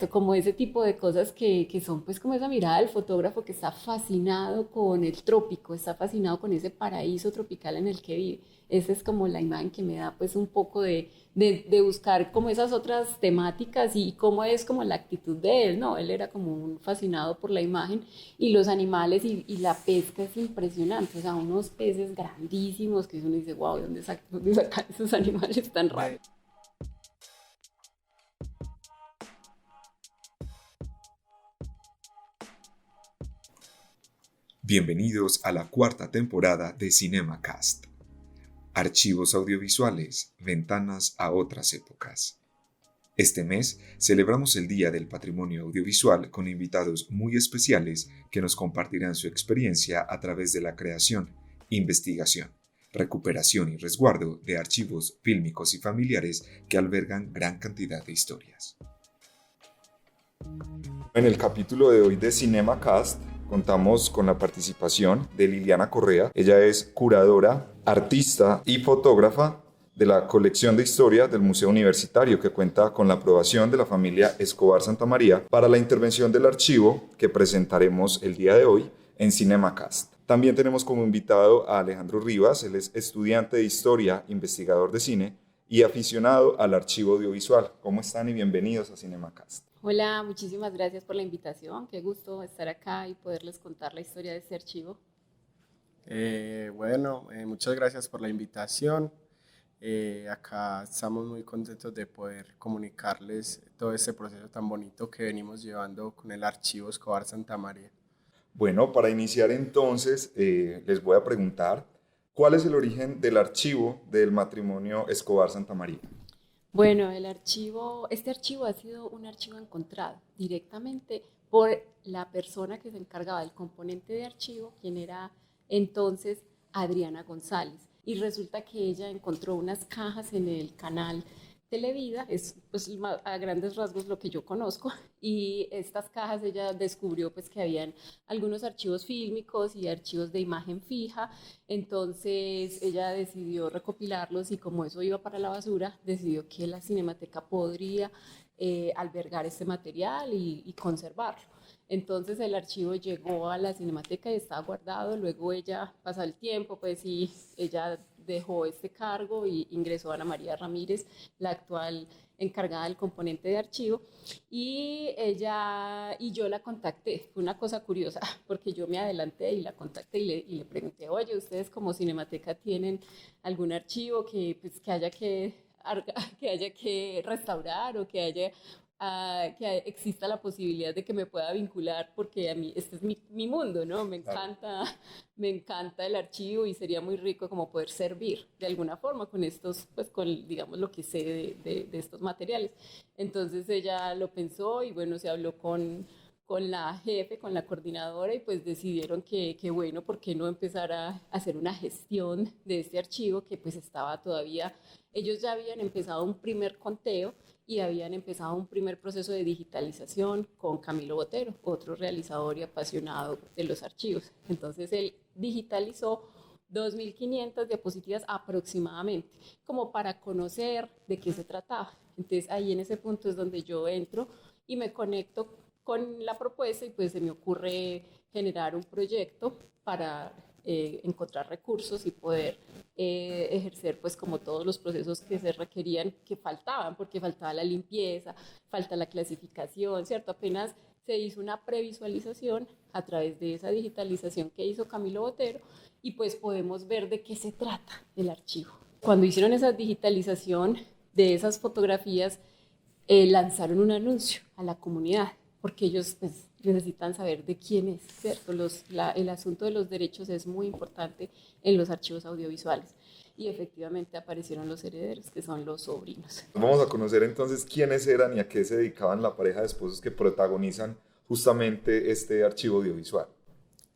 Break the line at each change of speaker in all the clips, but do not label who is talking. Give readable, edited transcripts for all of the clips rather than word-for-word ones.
como ese tipo de cosas que son pues como esa mirada del fotógrafo que está fascinado con el trópico, está fascinado con ese paraíso tropical en el que vive. Esa es como la imagen que me da pues un poco de buscar como esas otras temáticas y cómo es como la actitud de él, ¿no? Él era como un fascinado por la imagen y los animales y la pesca es impresionante, o sea, unos peces grandísimos que uno dice, wow, dónde sacan esos animales tan raros?
De-
Bienvenidos a la cuarta temporada de CinemaCast. Archivos audiovisuales, ventanas a otras épocas. Este mes celebramos el Día del Patrimonio Audiovisual con invitados muy especiales que nos compartirán su experiencia a través de la creación, investigación, recuperación y resguardo de archivos fílmicos y familiares que albergan gran cantidad de historias. En el capítulo de hoy de CinemaCast contamos con la participación de Liliana Correa. Ella es curadora, artista y fotógrafa de la colección de historia del Museo Universitario, que cuenta con la aprobación de la familia Escobar Santamaría para la intervención del archivo que presentaremos el día de hoy en CinemaCast. También tenemos como invitado a Alejandro Rivas. Él es estudiante de historia, investigador de cine y aficionado al archivo audiovisual. ¿Cómo están y bienvenidos a CinemaCast?
Hola, muchísimas gracias por la invitación. Qué gusto estar acá y poderles contar la historia de este archivo.
Muchas gracias por la invitación. Acá estamos muy contentos de poder comunicarles todo este proceso tan bonito que venimos llevando con el Archivo Escobar Santa María.
Bueno, para iniciar entonces, les voy a preguntar, ¿cuál es el origen del archivo del matrimonio Escobar Santa María?
Bueno, este archivo ha sido un archivo encontrado directamente por la persona que se encargaba del componente de archivo, quien era entonces Adriana González. Y resulta que ella encontró unas cajas en el canal Televida, es pues a grandes rasgos lo que yo conozco, y estas cajas ella descubrió pues que habían algunos archivos fílmicos y archivos de imagen fija, entonces ella decidió recopilarlos y como eso iba para la basura, decidió que la Cinemateca podría albergar este material y conservarlo. Entonces el archivo llegó a la Cinemateca y estaba guardado, luego ella, pasa el tiempo, pues y ella dejó este cargo y ingresó Ana María Ramírez, la actual encargada del componente de archivo, y ella y yo la contacté. Fue una cosa curiosa, porque yo me adelanté y la contacté y le pregunté, oye, ¿ustedes como Cinemateca tienen algún archivo pues, que haya que restaurar o que haya que exista la posibilidad de que me pueda vincular porque a mí este es mi mundo, ¿no?
Claro.
Me encanta el archivo y sería muy rico como poder servir de alguna forma con estos, pues con digamos lo que sé de estos materiales. Entonces ella lo pensó y bueno, se habló con la jefe, con la coordinadora y pues decidieron que bueno, ¿por qué no empezar a hacer una gestión de este archivo que pues estaba todavía, ellos ya habían empezado un primer conteo y habían empezado un primer proceso de digitalización con Camilo Botero, otro realizador y apasionado de los archivos. Entonces él digitalizó 2.500 diapositivas aproximadamente, como para conocer de qué se trataba. Entonces ahí en ese punto es donde yo entro y me conecto con la propuesta y pues se me ocurre generar un proyecto para encontrar recursos y poder ejercer pues como todos los procesos que se requerían, que faltaban, porque faltaba la limpieza, falta la clasificación, ¿cierto? Apenas se hizo una previsualización a través de esa digitalización que hizo Camilo Botero y pues podemos ver de qué se trata el archivo. Cuando hicieron esa digitalización de esas fotografías, lanzaron un anuncio a la comunidad, porque ellos pues, necesitan saber de quién es, ¿cierto? El asunto de los derechos es muy importante en los archivos audiovisuales. Y efectivamente aparecieron los herederos, que son los sobrinos.
Vamos a conocer entonces quiénes eran y a qué se dedicaban la pareja de esposos que protagonizan justamente este archivo audiovisual.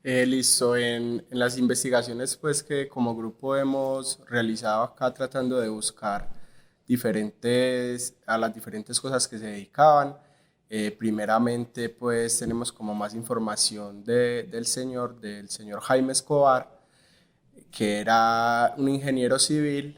Listo, en las investigaciones pues que como grupo hemos realizado acá tratando de buscar a las diferentes cosas que se dedicaban. Primeramente pues tenemos como más información del señor Jaime Escobar, que era un ingeniero civil,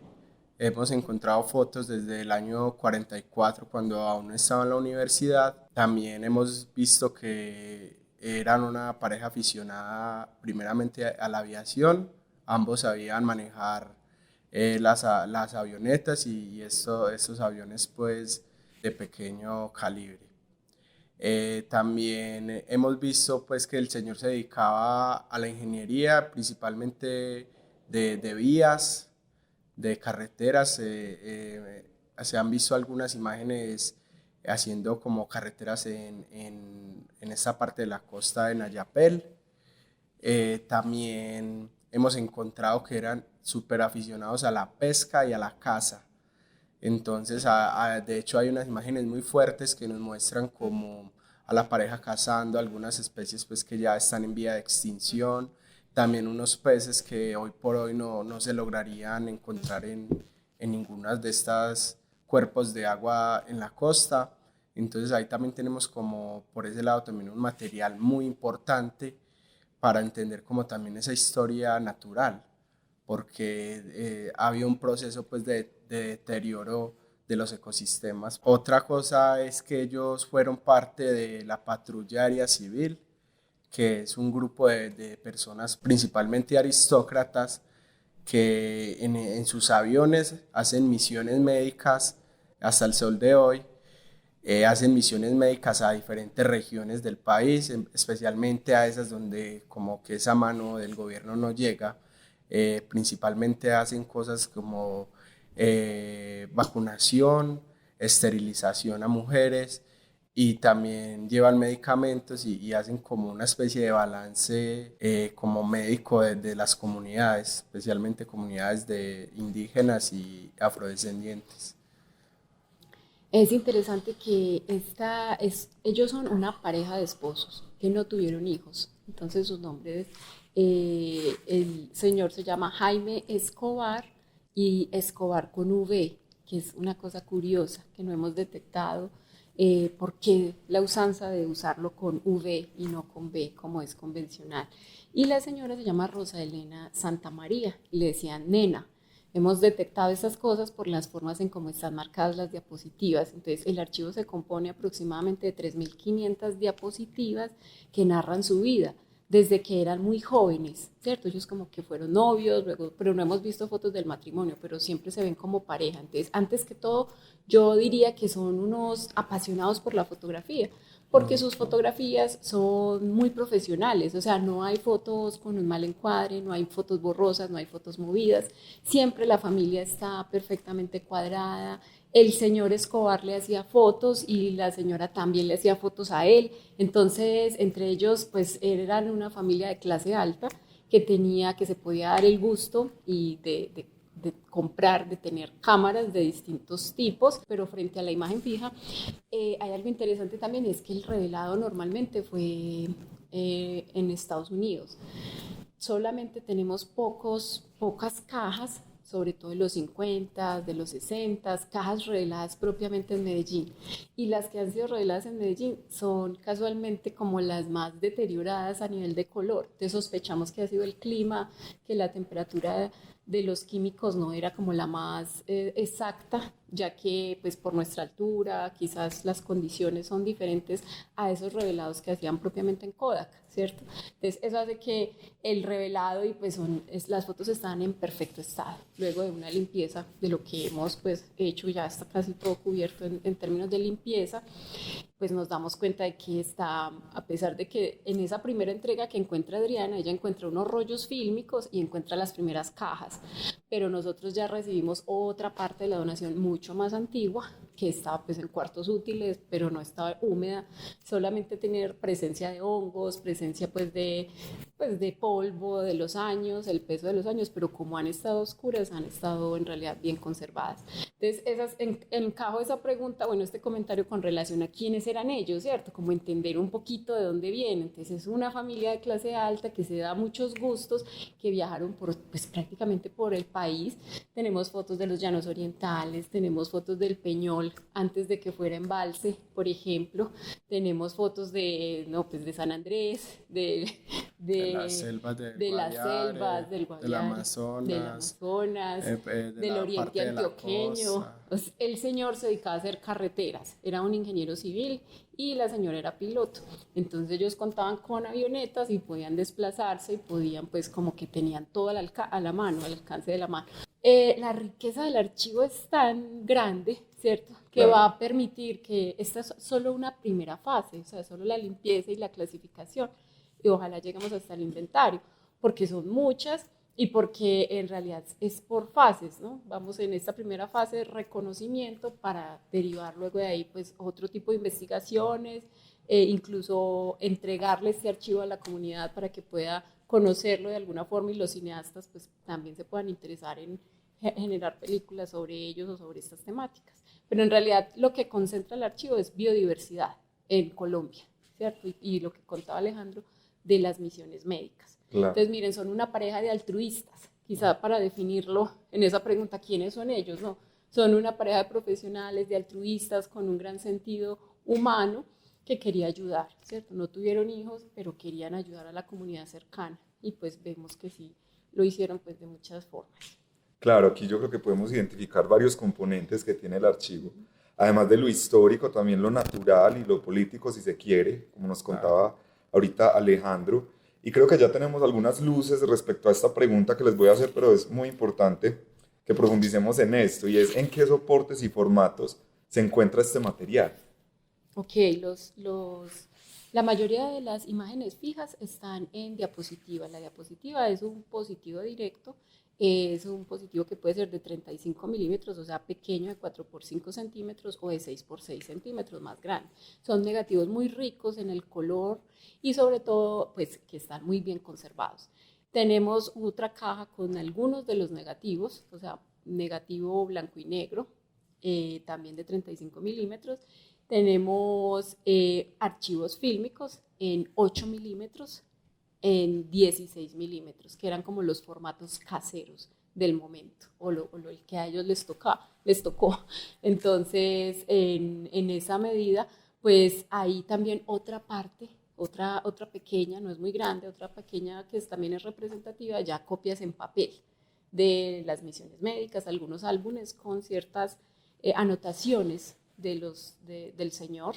Hemos encontrado fotos desde el año 44, cuando aún estaba en la universidad. También hemos visto que eran una pareja aficionada primeramente a la aviación. Ambos sabían manejar las avionetas y estos aviones pues de pequeño calibre. También hemos visto pues que el señor se dedicaba a la ingeniería, principalmente de vías, de carreteras. Se han visto algunas imágenes haciendo como carreteras en esta parte de la costa de Nayapel. También hemos encontrado que eran súper aficionados a la pesca y a la caza. Entonces, de hecho, hay unas imágenes muy fuertes que nos muestran como a la pareja cazando algunas especies pues, que ya están en vía de extinción. También unos peces que hoy por hoy no se lograrían encontrar en ninguna de estas cuerpos de agua en la costa. Entonces ahí también tenemos como por ese lado también un material muy importante para entender como también esa historia natural, porque había un proceso pues de deterioro de los ecosistemas. Otra cosa es que ellos fueron parte de la patrulla aérea civil, que es un grupo de personas, principalmente aristócratas, que en sus aviones hacen misiones médicas hasta el sol de hoy. Hacen misiones médicas a diferentes regiones del país, especialmente a esas donde como que esa mano del gobierno no llega. Principalmente hacen cosas como vacunación, esterilización a mujeres, y también llevan medicamentos y hacen como una especie de balance como médico de las comunidades, especialmente comunidades de indígenas y afrodescendientes.
Es interesante que ellos son una pareja de esposos que no tuvieron hijos. Entonces sus nombres, el señor se llama Jaime Escobar y Escobar con V, que es una cosa curiosa que no hemos detectado. ¿Por qué la usanza de usarlo con V y no con B como es convencional? Y la señora se llama Rosa Elena Santa María y le decían nena. Hemos detectado esas cosas por las formas en cómo están marcadas las diapositivas. Entonces, el archivo se compone aproximadamente de 3.500 diapositivas que narran su vida desde que eran muy jóvenes, ¿cierto? Ellos como que fueron novios, luego, pero no hemos visto fotos del matrimonio, pero siempre se ven como pareja. Entonces, antes que todo, yo diría que son unos apasionados por la fotografía, porque sus fotografías son muy profesionales, o sea, no hay fotos con un mal encuadre, no hay fotos borrosas, no hay fotos movidas, siempre la familia está perfectamente cuadrada. El señor Escobar le hacía fotos y la señora también le hacía fotos a él, entonces entre ellos pues eran una familia de clase alta que se podía dar el gusto y de comprar, de tener cámaras de distintos tipos, pero frente a la imagen fija, hay algo interesante también, es que el revelado normalmente fue en Estados Unidos. Solamente tenemos pocas cajas, sobre todo de los 50, de los 60, cajas reveladas propiamente en Medellín. Y las que han sido reveladas en Medellín son casualmente como las más deterioradas a nivel de color. Entonces sospechamos que ha sido el clima, que la temperatura de los químicos no era como la más exacta, ya que pues por nuestra altura quizás las condiciones son diferentes a esos revelados que hacían propiamente en Kodak, ¿cierto? Entonces eso hace que el revelado y pues las fotos están en perfecto estado, luego de una limpieza de lo que hemos pues hecho, ya está casi todo cubierto en términos de limpieza, pues nos damos cuenta de que está, a pesar de que en esa primera entrega que encuentra Adriana, ella encuentra unos rollos fílmicos y encuentra las primeras cajas, pero nosotros ya recibimos otra parte de la donación mucho más antigua, que estaba pues en cuartos útiles, pero no estaba húmeda, solamente tener presencia de hongos, presencia pues de polvo de los años, el peso de los años, pero como han estado oscuras, han estado en realidad bien conservadas. Entonces, encajo esa pregunta, bueno, este comentario con relación a quiénes eran ellos, ¿cierto? Como entender un poquito de dónde vienen. Entonces, es una familia de clase alta que se da muchos gustos, que viajaron pues prácticamente por el país. Tenemos fotos de los llanos orientales, tenemos fotos del Peñol antes de que fuera embalse, por ejemplo. Tenemos fotos de San Andrés, de
las selvas del
de las
Guaviare,
selvas, del
del
Guaviare,
Amazonas,
del Amazonas,
de
del
la
oriente
parte de la
antioqueño.
costa.
Pues, el señor se dedicaba a hacer carreteras, era un ingeniero civil y la señora era piloto. Entonces ellos contaban con avionetas y podían desplazarse y podían, pues como que tenían todo a la mano, al alcance de la mano. La riqueza del archivo es tan grande, ¿cierto? Que
Claro.
va a permitir que esta es solo una primera fase, o sea, solo la limpieza y la clasificación, y ojalá lleguemos hasta el inventario, porque son muchas y porque en realidad es por fases, ¿no? Vamos en esta primera fase de reconocimiento para derivar luego de ahí pues otro tipo de investigaciones, incluso entregarle este archivo a la comunidad para que pueda conocerlo de alguna forma y los cineastas pues también se puedan interesar en generar películas sobre ellos o sobre estas temáticas. Pero en realidad lo que concentra el archivo es biodiversidad en Colombia, ¿cierto? Y lo que contaba Alejandro de las misiones médicas.
Claro.
Entonces, miren, son una pareja de altruistas, quizá para definirlo en esa pregunta, ¿quiénes son ellos? No, son una pareja de profesionales, de altruistas con un gran sentido humano que quería ayudar, ¿cierto? No tuvieron hijos, pero querían ayudar a la comunidad cercana y pues vemos que sí, lo hicieron pues de muchas formas.
Claro, aquí yo creo que podemos identificar varios componentes que tiene el archivo. Además de lo histórico, también lo natural y lo político, si se quiere, como nos contaba ahorita Alejandro. Y creo que ya tenemos algunas luces respecto a esta pregunta que les voy a hacer, pero es muy importante que profundicemos en esto, y es en qué soportes y formatos se encuentra este material.
Ok, la mayoría de las imágenes fijas están en diapositiva. La diapositiva es un positivo directo, es un positivo que puede ser de 35 milímetros, o sea, pequeño, de 4 por 5 centímetros, o de 6 por 6 centímetros, más grande. Son negativos muy ricos en el color y sobre todo, pues, que están muy bien conservados. Tenemos otra caja con algunos de los negativos, o sea, negativo blanco y negro, también de 35 milímetros. Tenemos archivos fílmicos en 8 milímetros, en 16 milímetros, que eran como los formatos caseros del momento, el que a ellos les tocó. Entonces, en esa medida, pues hay también otra parte, otra pequeña, no es muy grande, otra pequeña que también es representativa, ya copias en papel de las misiones médicas, algunos álbumes con ciertas anotaciones del señor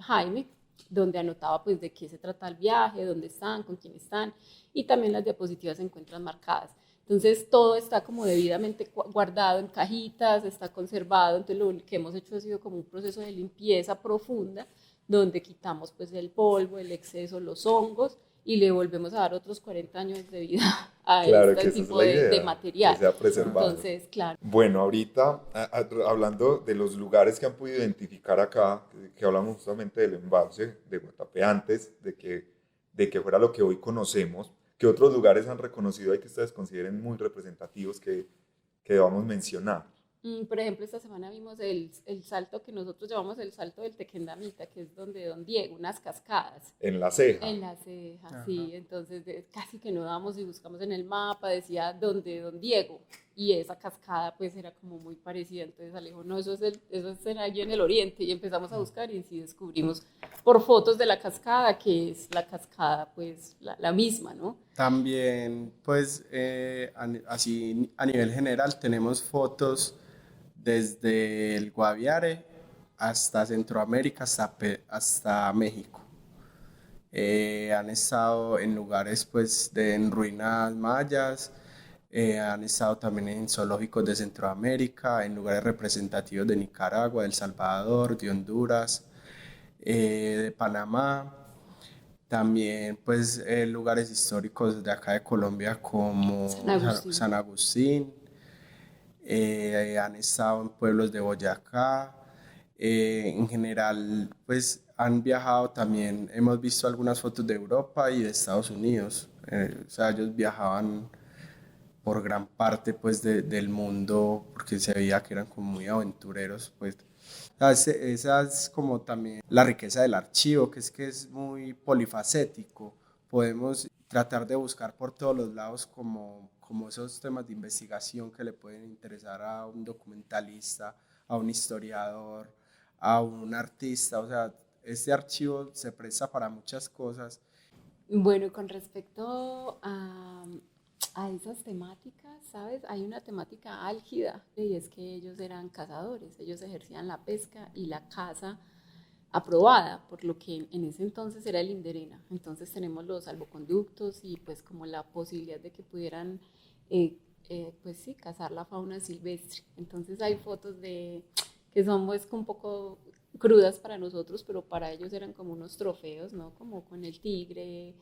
Jaime, donde anotaba pues de qué se trata el viaje, dónde están, con quién están, y también las diapositivas se encuentran marcadas. Entonces todo está como debidamente guardado en cajitas, está conservado, entonces lo que hemos hecho ha sido como un proceso de limpieza profunda, donde quitamos pues el polvo, el exceso, los hongos, y le volvemos a dar otros 40 años de vida a
Claro que
este
esa es
tipo
la
de
idea, que
material.
sea preservado.
Entonces, claro.
Bueno, ahorita hablando de los lugares que han podido identificar acá, que hablamos justamente del embalse de Guatapé antes de que fuera lo que hoy conocemos, ¿qué otros lugares han reconocido ahí que ustedes consideren muy representativos que debamos mencionar?
Por ejemplo, esta semana vimos el salto que nosotros llamamos el salto del Tequendamita, que es donde Don Diego, unas cascadas.
En La Ceja.
En la ceja, sí. Entonces, casi que no damos y buscamos en el mapa, decía donde Don Diego. Y esa cascada, pues, era como muy parecida. Entonces, Alejo, no, eso es allí en el oriente. Y empezamos a buscar y sí descubrimos por fotos de la cascada, que es la cascada, pues, la misma, ¿no?
También, pues, así a nivel general, tenemos fotos desde el Guaviare hasta Centroamérica, hasta México. Han estado en lugares pues en ruinas mayas, han estado también en zoológicos de Centroamérica, en lugares representativos de Nicaragua, de El Salvador, de Honduras, de Panamá. También pues lugares históricos de acá de Colombia como
San Agustín.
San Agustín. Han estado en pueblos de Boyacá. En general, pues han viajado también, hemos visto algunas fotos de Europa y de Estados Unidos. O sea, ellos viajaban por gran parte pues del mundo porque se veía que eran como muy aventureros, pues. O sea, esa es como también la riqueza del archivo, que es muy polifacético. Podemos tratar de buscar por todos los lados como esos temas de investigación que le pueden interesar a un documentalista, a un historiador, a un artista. O sea, este archivo se presta para muchas cosas
Bueno, con respecto a esas temáticas, ¿sabes? Hay una temática álgida y es que ellos eran cazadores, ellos ejercían la pesca y la caza aprobada por lo que en ese entonces era el INDERENA. Entonces tenemos los salvoconductos y pues como la posibilidad de que pudieran, pues sí, cazar la fauna silvestre. Entonces hay fotos de que son pues un poco crudas para nosotros, pero para ellos eran como unos trofeos, ¿no? Como con el tigre,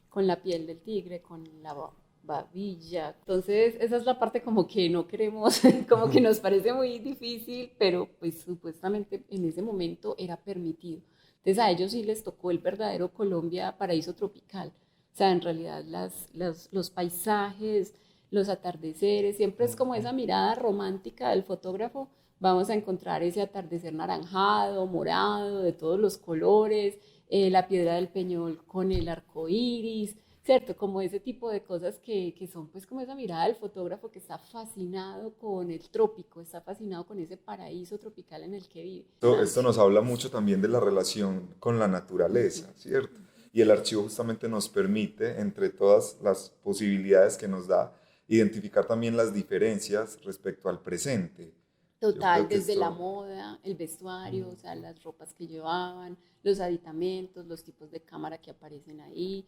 con la piel del tigre, con la babilla. Entonces, esa es la parte como que no queremos, como que nos parece muy difícil, pero pues supuestamente en ese momento era permitido. Entonces a ellos sí les tocó el verdadero Colombia paraíso tropical. O sea, en realidad los paisajes, los atardeceres, siempre es como esa mirada romántica del fotógrafo. Vamos a encontrar ese atardecer naranjado, morado, de todos los colores, la piedra del Peñol con el arco iris, ¿cierto? Como ese tipo de cosas que son pues como esa mirada del fotógrafo que está fascinado con el trópico, está fascinado con ese paraíso tropical en el que vive.
Esto nos habla mucho también de la relación con la naturaleza, ¿cierto? Y el archivo justamente nos permite, entre todas las posibilidades que nos da, identificar también las diferencias respecto al presente. Yo creo
Total,
que
desde la
esto,
moda, el vestuario, o sea, las ropas que llevaban, los aditamentos, los tipos de cámara que aparecen ahí,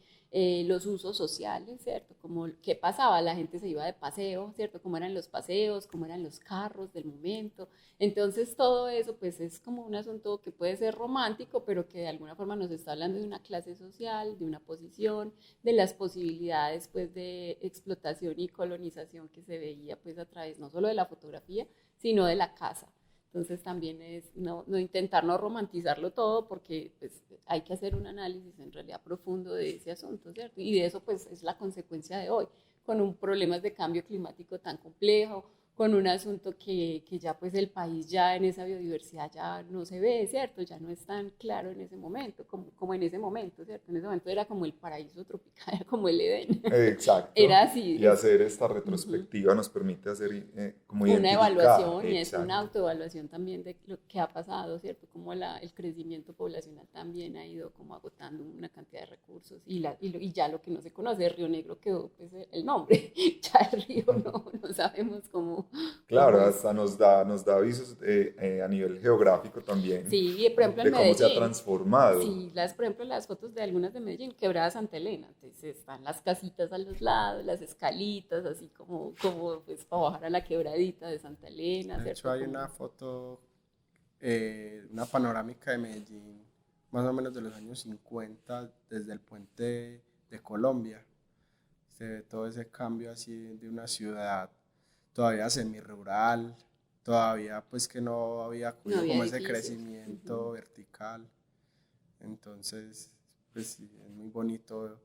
los usos sociales, ¿cierto? Como qué pasaba, la gente se iba de paseo, ¿cierto? Cómo eran los paseos, cómo eran los carros del momento. Entonces todo eso pues es como un asunto que puede ser romántico, pero que de alguna forma nos está hablando de una clase social, de una posición, de las posibilidades pues de explotación y colonización que se veía pues a través no solo de la fotografía, sino de la casa. Entonces también es no intentar no romantizarlo todo porque pues, hay que hacer un análisis en realidad profundo de ese asunto, ¿cierto? Y de eso pues es la consecuencia de hoy, con un problemas de cambio climático tan complejo, con un asunto que ya pues el país ya en esa biodiversidad ya no se ve, ¿cierto? Ya no es tan claro en ese momento, como en ese momento, ¿cierto? En ese momento era como el paraíso tropical, era como el Edén. Era
exacto,
así.
y hacer esta
Uh-huh.
retrospectiva nos permite hacer como
Una
identificar,
evaluación y es una
exacto.
autoevaluación también de lo que ha pasado, ¿cierto? Como el crecimiento poblacional también ha ido como agotando una cantidad de recursos y ya lo que no se conoce, Río Negro quedó pues el nombre, ya el río no sabemos cómo
Claro,
es.
hasta nos da avisos a nivel geográfico también
Sí, por ejemplo en
de cómo se ha
Medellín,
transformado.
sí, por ejemplo las fotos de algunas de Medellín, Quebrada Santa Elena, entonces están las casitas a los lados, las escalitas, así como pues para bajar a la quebradita de Santa Elena,
De hecho,
¿cierto?
hay una foto, una panorámica de Medellín, más o menos de los años 50, desde el puente de Colombia. Se ve todo ese cambio así de una ciudad todavía semi-rural, todavía pues que no había
No
cogido
había
como ese
edificios.
crecimiento vertical. Entonces, pues sí, es muy bonito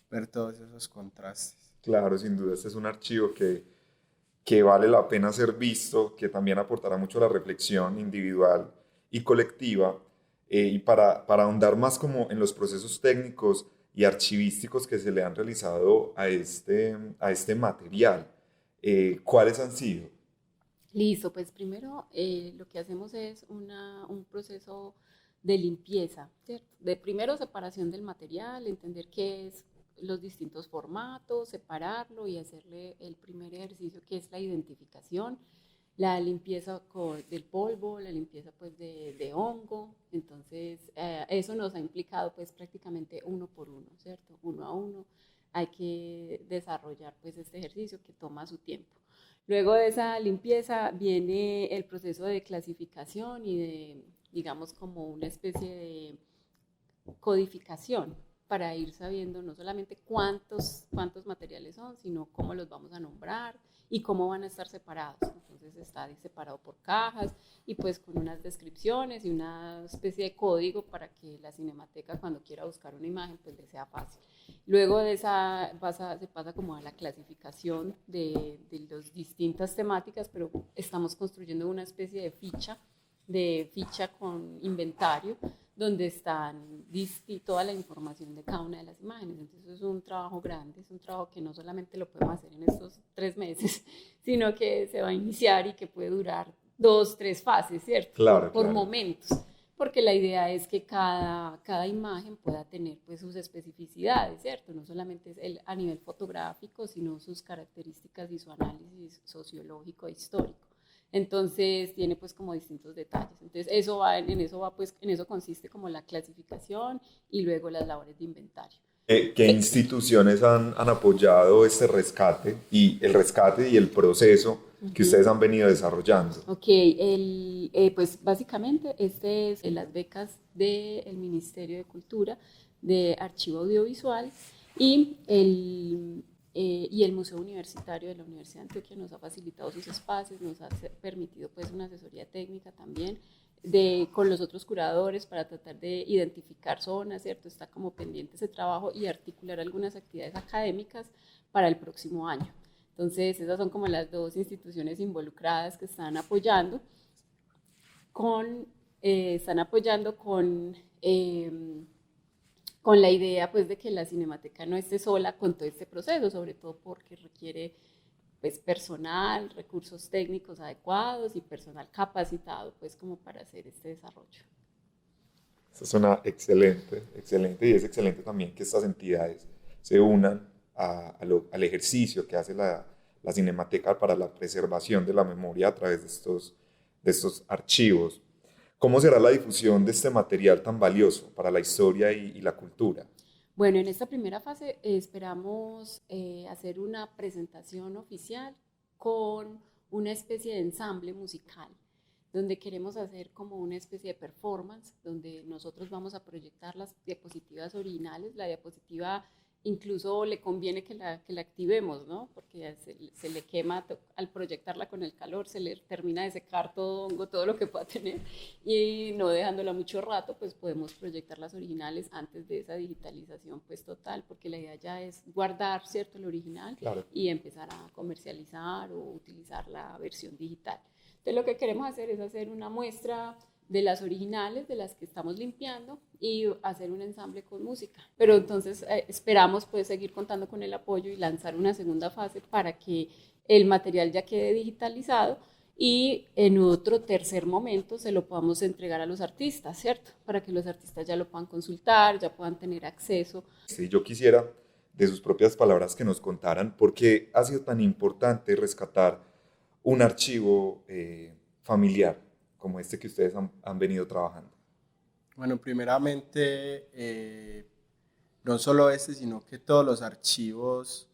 ver todos esos contrastes.
Claro, sin duda, este es un archivo que vale la pena ser visto, que también aportará mucho a la reflexión individual y colectiva, y para ahondar más como en los procesos técnicos y archivísticos que se le han realizado a este material. ¿Cuáles han sido?
Listo, pues primero lo que hacemos es un proceso de limpieza, ¿cierto? De primero separación del material, entender qué es los distintos formatos, separarlo y hacerle el primer ejercicio que es la identificación, la limpieza del polvo, la limpieza pues de hongo, entonces eso nos ha implicado pues prácticamente uno por uno, ¿cierto? Uno a uno hay que desarrollar pues este ejercicio que toma su tiempo. Luego de esa limpieza viene el proceso de clasificación y de, digamos, como una especie de codificación para ir sabiendo no solamente cuántos materiales son, sino cómo los vamos a nombrar y cómo van a estar separados. Entonces está separado por cajas y pues con unas descripciones y una especie de código para que la cinemateca cuando quiera buscar una imagen pues le sea fácil. Luego de esa se pasa como a la clasificación de las distintas temáticas, pero estamos construyendo una especie de ficha con inventario donde están toda la información de cada una de las imágenes. Entonces es un trabajo grande, es un trabajo que no solamente lo podemos hacer en estos 3 meses, sino que se va a iniciar y que puede durar 2, 3 fases, ¿cierto?
Claro,
Por
claro.
momentos. porque la idea es que cada imagen pueda tener pues sus especificidades, ¿cierto? No solamente es a nivel fotográfico, sino sus características y su análisis sociológico e histórico. Entonces tiene pues como distintos detalles. Entonces en eso consiste como la clasificación y luego las labores de inventario.
¿Qué instituciones han apoyado este rescate y el proceso que ustedes han venido desarrollando?
Ok, pues básicamente este es las becas del Ministerio de Cultura de Archivo Audiovisual y el Museo Universitario de la Universidad de Antioquia nos ha facilitado sus espacios, nos ha permitido pues una asesoría técnica también con los otros curadores para tratar de identificar zonas, ¿cierto? Está como pendiente ese trabajo y articular algunas actividades académicas para el próximo año. Entonces, esas son como las dos instituciones involucradas que están apoyando con la idea pues, de que la Cinemateca no esté sola con todo este proceso, sobre todo porque requiere pues, personal, recursos técnicos adecuados y personal capacitado pues, como para hacer este desarrollo.
Eso suena excelente, excelente, y es excelente también que estas entidades se unan al ejercicio que hace la Cinemateca para la preservación de la memoria a través de estos archivos. ¿Cómo será la difusión de este material tan valioso para la historia y la cultura?
Bueno, en esta primera fase esperamos hacer una presentación oficial con una especie de ensamble musical, donde queremos hacer como una especie de performance, donde nosotros vamos a proyectar las diapositivas originales. La diapositiva incluso le conviene que la activemos, ¿no? Porque se le quema al proyectarla con el calor, se le termina de secar todo hongo, todo lo que pueda tener, y no dejándola mucho rato, pues podemos proyectar las originales antes de esa digitalización pues total, porque la idea ya es guardar, ¿cierto?, el original, claro, y empezar a comercializar o utilizar la versión digital. Entonces lo que queremos hacer es hacer una muestra de las originales, de las que estamos limpiando, y hacer un ensamble con música. Pero entonces esperamos pues seguir contando con el apoyo y lanzar una segunda fase para que el material ya quede digitalizado y en otro tercer momento se lo podamos entregar a los artistas, ¿cierto? Para que los artistas ya lo puedan consultar, ya puedan tener acceso.
Sí, yo quisiera, de sus propias palabras, que nos contaran por qué ha sido tan importante rescatar un archivo familiar como este que ustedes han venido trabajando.
Bueno, primeramente, no solo este, sino que todos los archivos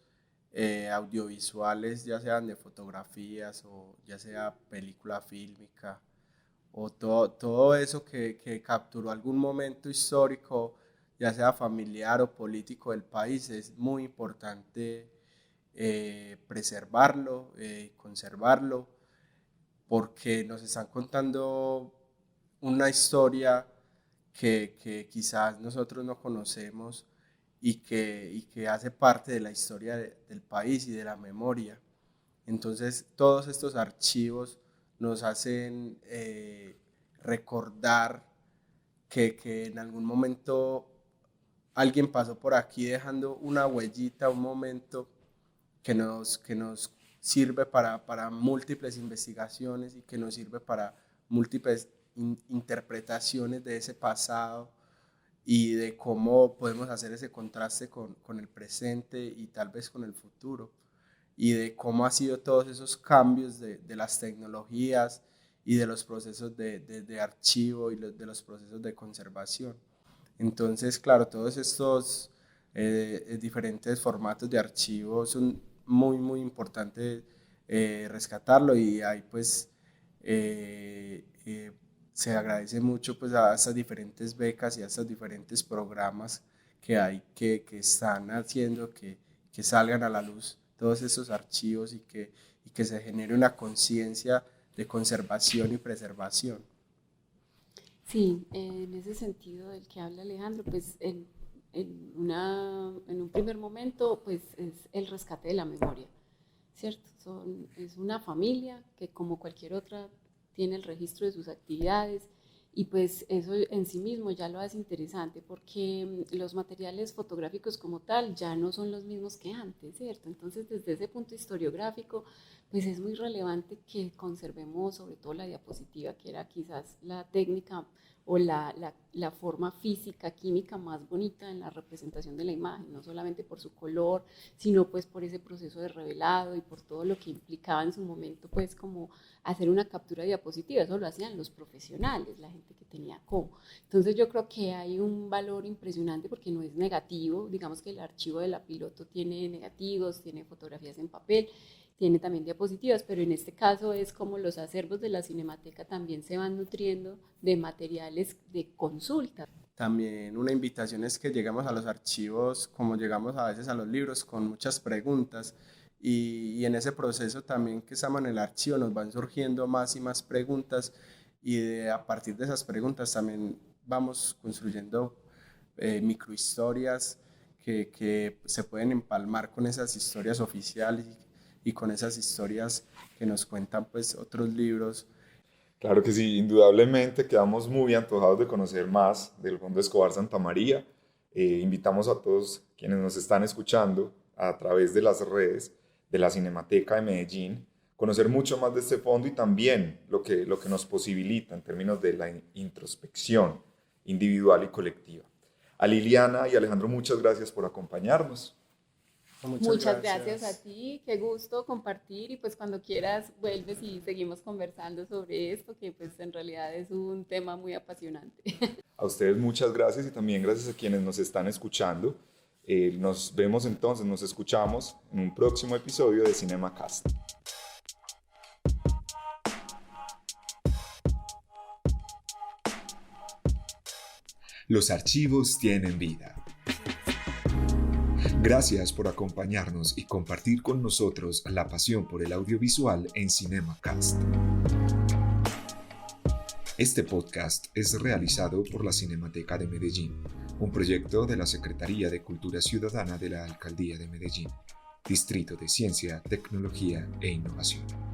audiovisuales, ya sean de fotografías o ya sea película fílmica, o todo eso que capturó algún momento histórico, ya sea familiar o político del país, es muy importante preservarlo, conservarlo, porque nos están contando una historia que quizás nosotros no conocemos y que hace parte de la historia del país y de la memoria. Entonces, todos estos archivos nos hacen recordar que en algún momento alguien pasó por aquí dejando una huellita, un momento que nos sirve para múltiples investigaciones y que nos sirve para múltiples interpretaciones de ese pasado y de cómo podemos hacer ese contraste con el presente y tal vez con el futuro, y de cómo ha sido todos esos cambios de las tecnologías y de los procesos de archivo y de los procesos de conservación. Entonces, claro, todos estos diferentes formatos de archivo son muy importantes rescatarlo, y ahí pues se agradece mucho pues a estas diferentes becas y a estos diferentes programas que hay que están haciendo que salgan a la luz todos estos archivos y que se genere una conciencia de conservación y preservación.
Sí, en ese sentido del que habla Alejandro, pues en un primer momento pues es el rescate de la memoria, ¿cierto? Es una familia que como cualquier otra tiene el registro de sus actividades, y pues eso en sí mismo ya lo hace interesante porque los materiales fotográficos como tal ya no son los mismos que antes, ¿cierto? Entonces desde ese punto historiográfico pues es muy relevante que conservemos sobre todo la diapositiva, que era quizás la técnica o la forma física, química más bonita en la representación de la imagen, no solamente por su color, sino pues por ese proceso de revelado y por todo lo que implicaba en su momento, pues como hacer una captura de diapositiva. Eso lo hacían los profesionales, la gente que tenía cómo. Entonces yo creo que hay un valor impresionante porque no es negativo, digamos que el archivo de la piloto tiene negativos, tiene fotografías en papel, tiene también diapositivas, pero en este caso es como los acervos de la Cinemateca también se van nutriendo de materiales de consulta.
También una invitación es que llegamos a los archivos, como llegamos a veces a los libros, con muchas preguntas, y en ese proceso también que estamos en el archivo nos van surgiendo más y más preguntas, y a partir de esas preguntas también vamos construyendo microhistorias que se pueden empalmar con esas historias oficiales y con esas historias que nos cuentan pues otros libros.
Claro que sí, indudablemente quedamos muy antojados de conocer más del Fondo Escobar Santa María. Invitamos a todos quienes nos están escuchando a través de las redes de la Cinemateca de Medellín, conocer mucho más de este fondo y también lo que nos posibilita en términos de la introspección individual y colectiva. A Liliana y Alejandro, muchas gracias por acompañarnos.
Muchas gracias a ti, qué gusto compartir, y pues cuando quieras vuelves y seguimos conversando sobre esto, que pues en realidad es un tema muy apasionante.
A ustedes muchas gracias y también gracias a quienes nos están escuchando. Nos vemos entonces, nos escuchamos en un próximo episodio de CinemaCast.
Los archivos tienen vida. Gracias por acompañarnos y compartir con nosotros la pasión por el audiovisual en CinemaCast. Este podcast es realizado por la Cinemateca de Medellín, un proyecto de la Secretaría de Cultura Ciudadana de la Alcaldía de Medellín, Distrito de Ciencia, Tecnología e Innovación.